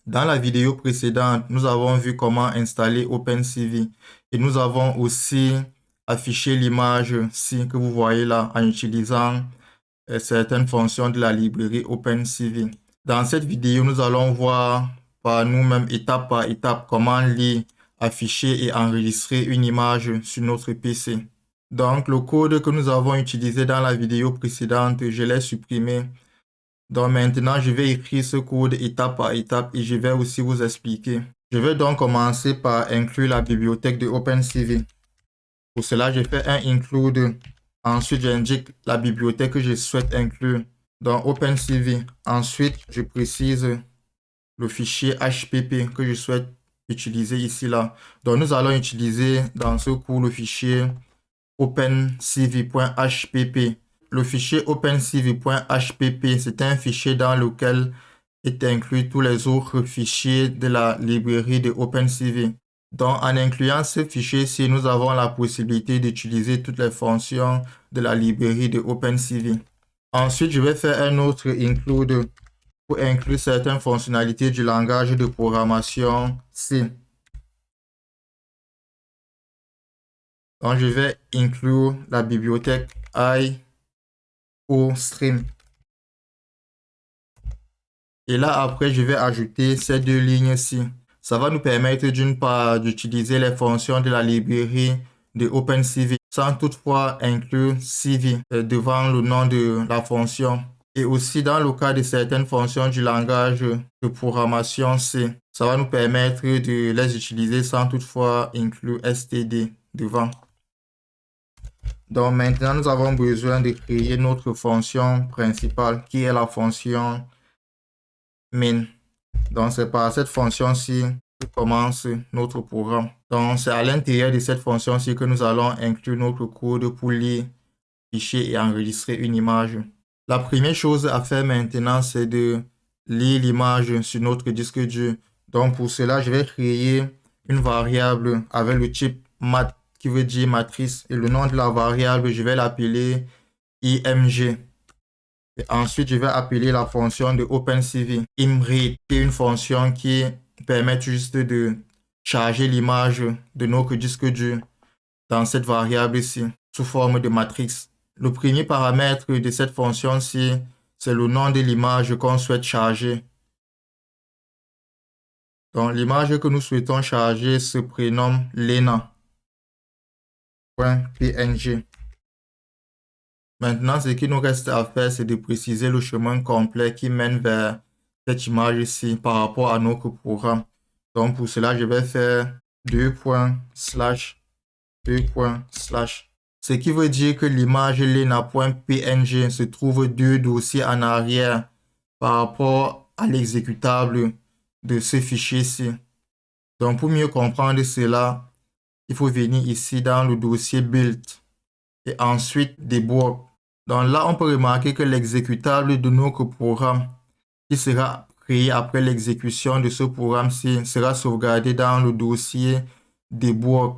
Dans la vidéo précédente, nous avons vu comment installer OpenCV et nous avons aussi affiché l'image ci que vous voyez là en utilisant certaines fonctions de la librairie OpenCV. Dans cette vidéo, nous allons voir par nous-mêmes étape par étape comment lire, afficher et enregistrer une image sur notre PC. Donc, le code que nous avons utilisé dans la vidéo précédente, je l'ai supprimé. Donc maintenant, je vais écrire ce code étape par étape et je vais aussi vous expliquer. Je vais donc commencer par inclure la bibliothèque de OpenCV. Pour cela, je fais un include. Ensuite, j'indique la bibliothèque que je souhaite inclure dans OpenCV. Ensuite, je précise le fichier HPP que je souhaite utiliser ici là. Donc, nous allons utiliser dans ce cours le fichier opencv.hpp. Le fichier opencv.hpp, c'est un fichier dans lequel est inclus tous les autres fichiers de la librairie de OpenCV. Donc, en incluant ce fichier-ci, nous avons la possibilité d'utiliser toutes les fonctions de la librairie de OpenCV. Ensuite, je vais faire un autre include pour inclure certaines fonctionnalités du langage de programmation C. Donc, je vais inclure la bibliothèque IOStream. Et là, après, je vais ajouter ces deux lignes-ci. Ça va nous permettre d'une part d'utiliser les fonctions de la librairie de OpenCV sans toutefois inclure CV devant le nom de la fonction. Et aussi dans le cas de certaines fonctions du langage de programmation C, ça va nous permettre de les utiliser sans toutefois inclure std devant. Donc maintenant, nous avons besoin de créer notre fonction principale qui est la fonction min. Donc c'est par cette fonction-ci que commence notre programme. Donc c'est à l'intérieur de cette fonction-ci que nous allons inclure notre code pour lire, fichier et enregistrer une image. La première chose à faire maintenant, c'est de lire l'image sur notre disque dur. Donc pour cela, je vais créer une variable avec le type mat qui veut dire matrice et le nom de la variable, je vais l'appeler img. Et ensuite, je vais appeler la fonction de OpenCV imread, qui est une fonction qui permet juste de charger l'image de notre disque dur dans cette variable ici, sous forme de matrice. Le premier paramètre de cette fonction-ci, c'est le nom de l'image qu'on souhaite charger. Donc, l'image que nous souhaitons charger se prénomme Lena.png. Maintenant, ce qu'il nous reste à faire, c'est de préciser le chemin complet qui mène vers cette image ici par rapport à notre programme. Donc, pour cela, je vais faire 2.//. Ce qui veut dire que l'image lena.png se trouve 2 dossiers en arrière par rapport à l'exécutable de ce fichier-ci. Donc, pour mieux comprendre cela, il faut venir ici dans le dossier build et ensuite debug. Donc là, on peut remarquer que l'exécutable de notre programme qui sera créé après l'exécution de ce programme-ci sera sauvegardé dans le dossier debug.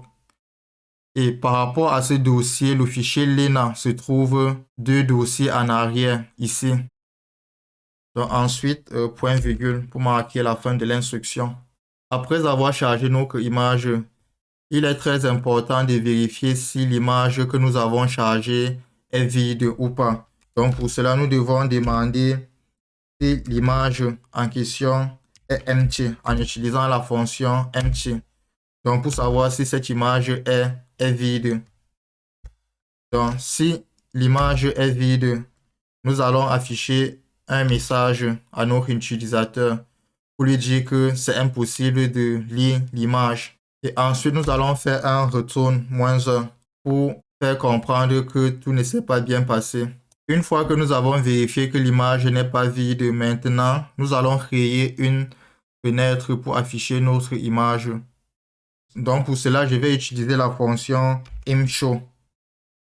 Et par rapport à ce dossier, le fichier Lena se trouve 2 dossiers en arrière ici. Donc ensuite, point virgule pour marquer la fin de l'instruction. Après avoir chargé notre image, il est très important de vérifier si l'image que nous avons chargée est vide ou pas. Donc pour cela, nous devons demander si l'image en question est empty en utilisant la fonction empty. Donc pour savoir si cette image est vide. Donc si l'image est vide, nous allons afficher un message à notre utilisateur pour lui dire que c'est impossible de lire l'image. Et ensuite, nous allons faire un return -1 pour faire comprendre que tout ne s'est pas bien passé. Une fois que nous avons vérifié que l'image n'est pas vide, maintenant, nous allons créer une fenêtre pour afficher notre image. Donc, pour cela, je vais utiliser la fonction imshow.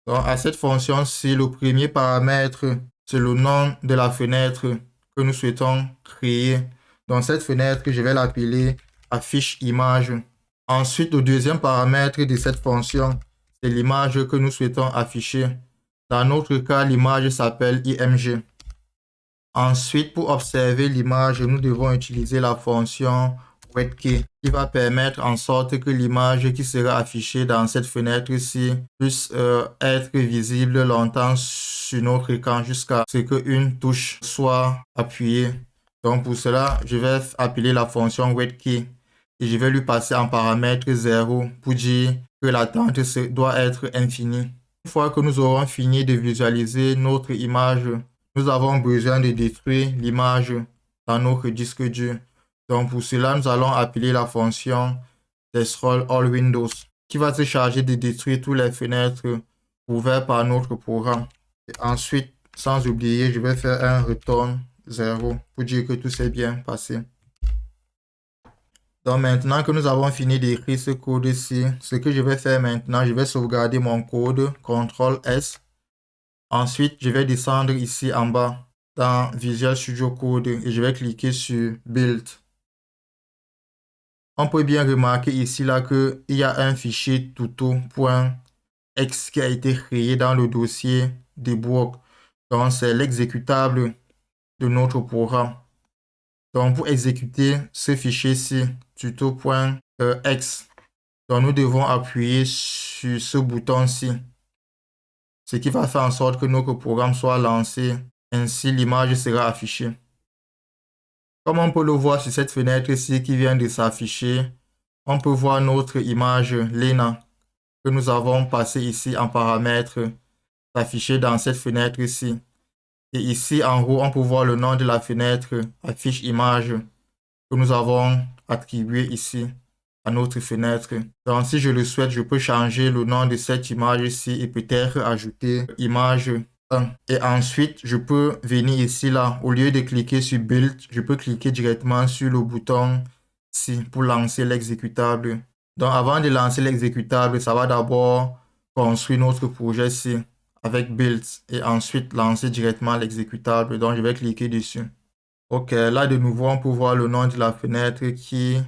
Donc, à cette fonction-ci, le premier paramètre, c'est le nom de la fenêtre que nous souhaitons créer. Donc, cette fenêtre, je vais l'appeler affiche image. Ensuite, le deuxième paramètre de cette fonction, c'est l'image que nous souhaitons afficher. Dans notre cas, l'image s'appelle img. Ensuite, pour observer l'image, nous devons utiliser la fonction WebKey qui va permettre en sorte que l'image qui sera affichée dans cette fenêtre-ci puisse être visible longtemps sur notre écran jusqu'à ce qu'une touche soit appuyée. Donc pour cela, je vais appeler la fonction WebKey et je vais lui passer en paramètre 0 pour dire que l'attente doit être infinie. Une fois que nous aurons fini de visualiser notre image, nous avons besoin de détruire l'image dans notre disque dur. Donc pour cela, nous allons appeler la fonction destroy all windows qui va se charger de détruire toutes les fenêtres ouvertes par notre programme. Et ensuite, sans oublier, je vais faire un return 0 pour dire que tout s'est bien passé. Donc maintenant que nous avons fini d'écrire ce code-ci, ce que je vais faire maintenant, je vais sauvegarder mon code, CTRL S. Ensuite, je vais descendre ici en bas dans Visual Studio Code et je vais cliquer sur Build. On peut bien remarquer ici là qu'il y a un fichier tuto.x qui a été créé dans le dossier debug. Donc c'est l'exécutable de notre programme. Donc pour exécuter ce fichier-ci, tuto.x, donc nous devons appuyer sur ce bouton-ci, ce qui va faire en sorte que notre programme soit lancé. Ainsi, l'image sera affichée. Comme on peut le voir sur cette fenêtre-ci qui vient de s'afficher, on peut voir notre image Lena que nous avons passée ici en paramètre affichée dans cette fenêtre-ci. Et ici, en haut, on peut voir le nom de la fenêtre affiche image que nous avons attribué ici à notre fenêtre. Donc, si je le souhaite, je peux changer le nom de cette image-ci et peut-être ajouter image 1. Et ensuite, je peux venir ici, là, au lieu de cliquer sur Build, je peux cliquer directement sur le bouton ci pour lancer l'exécutable. Donc, avant de lancer l'exécutable, ça va d'abord construire notre projet-ci avec Build et ensuite lancer directement l'exécutable. Donc, je vais cliquer dessus. Ok, là de nouveau, on peut voir le nom de la fenêtre qui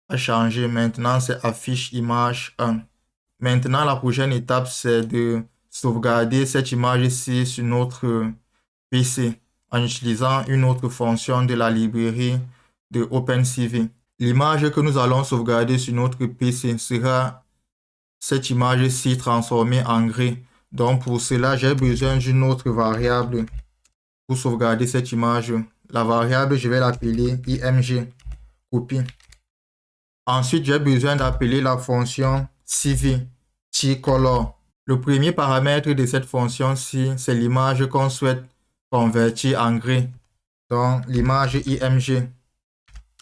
a changé. Maintenant, c'est affiche image 1. Maintenant, la prochaine étape, c'est de sauvegarder cette image-ci sur notre PC en utilisant une autre fonction de la librairie de OpenCV. L'image que nous allons sauvegarder sur notre PC sera cette image-ci transformée en gris. Donc pour cela, j'ai besoin d'une autre variable pour sauvegarder cette image. La variable, je vais l'appeler img copy. Ensuite, j'ai besoin d'appeler la fonction cv-color. Le premier paramètre de cette fonction-ci, c'est l'image qu'on souhaite convertir en gris. Donc, l'image img.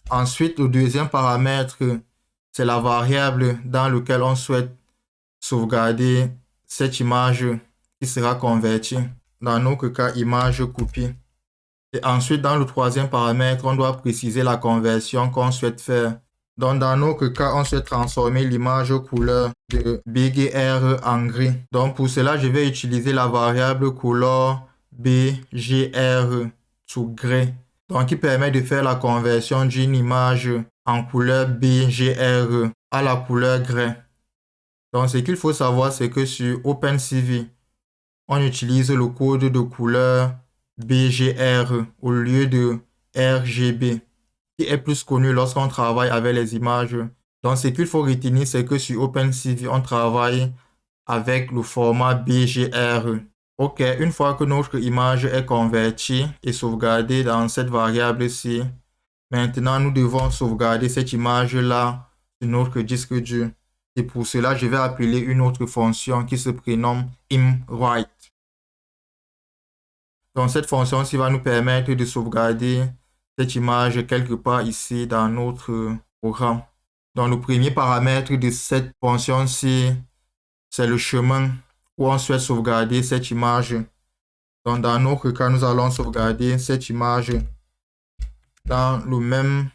Ensuite, le deuxième paramètre, c'est la variable dans laquelle on souhaite sauvegarder cette image qui sera convertie. Dans notre cas, image copy. Et ensuite, dans le troisième paramètre, on doit préciser la conversion qu'on souhaite faire. Donc, dans notre cas, on souhaite transformer l'image couleur de BGR en gris. Donc, pour cela, je vais utiliser la variable couleur BGR to gray. Donc, qui permet de faire la conversion d'une image en couleur BGR à la couleur gray. Donc, ce qu'il faut savoir, c'est que sur OpenCV, on utilise le code de couleur BGR au lieu de RGB, qui est plus connu lorsqu'on travaille avec les images. Donc, ce qu'il faut retenir, c'est que sur OpenCV, on travaille avec le format BGR. Ok, une fois que notre image est convertie et sauvegardée dans cette variable-ci, maintenant, nous devons sauvegarder cette image-là sur notre disque dur. Et pour cela, je vais appeler une autre fonction qui se prénomme imWrite. Donc, cette fonction-ci va nous permettre de sauvegarder cette image quelque part ici dans notre programme. Donc, le premier paramètre de cette fonction-ci, c'est le chemin où on souhaite sauvegarder cette image. Donc, dans notre cas, nous allons sauvegarder cette image dans le même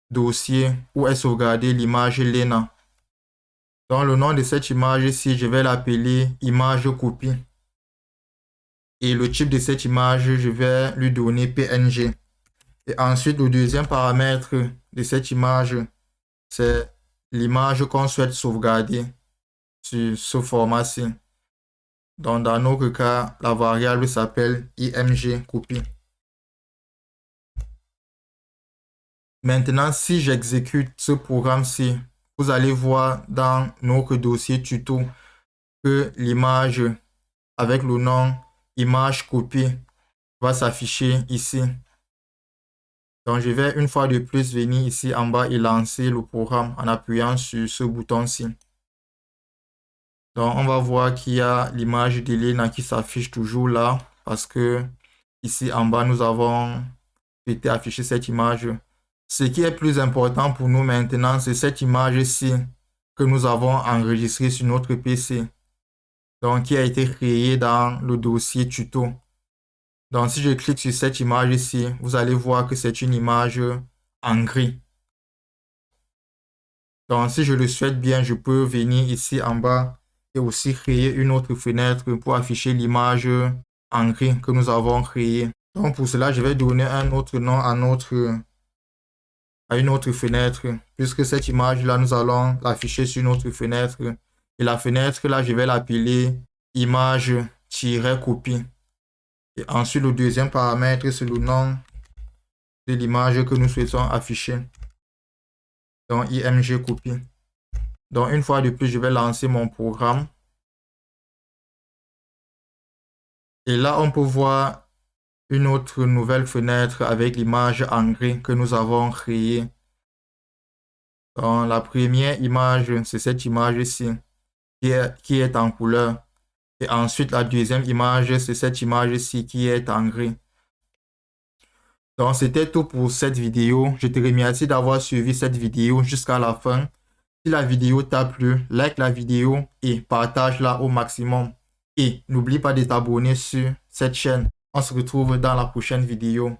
dossier où est sauvegardée l'image Lena. Donc, le nom de cette image-ci, je vais l'appeler image copie. Et le type de cette image, je vais lui donner PNG. Et ensuite, le deuxième paramètre de cette image, c'est l'image qu'on souhaite sauvegarder sur ce format-ci. Donc, dans notre cas, la variable s'appelle img copy. Maintenant, si j'exécute ce programme-ci, vous allez voir dans notre dossier tuto que l'image avec le nom image copie va s'afficher ici. Donc, je vais une fois de plus venir ici en bas et lancer le programme en appuyant sur ce bouton-ci. Donc, on va voir qu'il y a l'image d'Elena qui s'affiche toujours là parce que ici en bas, nous avons été affiché cette image. Ce qui est plus important pour nous maintenant, c'est cette image-ci que nous avons enregistrée sur notre PC. Donc, qui a été créée dans le dossier tuto. Donc, si je clique sur cette image ici, vous allez voir que c'est une image en gris. Donc, si je le souhaite bien, je peux venir ici en bas et aussi créer une autre fenêtre pour afficher l'image en gris que nous avons créée. Donc, pour cela, je vais donner un autre nom à une autre fenêtre, puisque cette image-là, nous allons l'afficher sur une autre fenêtre. Et la fenêtre, là, je vais l'appeler image-copie. Et ensuite, le deuxième paramètre, c'est le nom de l'image que nous souhaitons afficher. Donc, img copie. Donc, une fois de plus, je vais lancer mon programme. Et là, on peut voir une autre nouvelle fenêtre avec l'image en gris que nous avons créée. Donc, la première image, c'est cette image-ci qui est en couleur. Et ensuite, la deuxième image, c'est cette image-ci qui est en gris. Donc, c'était tout pour cette vidéo. Je te remercie d'avoir suivi cette vidéo jusqu'à la fin. Si la vidéo t'a plu, like la vidéo et partage-la au maximum. Et n'oublie pas de t'abonner sur cette chaîne. On se retrouve dans la prochaine vidéo.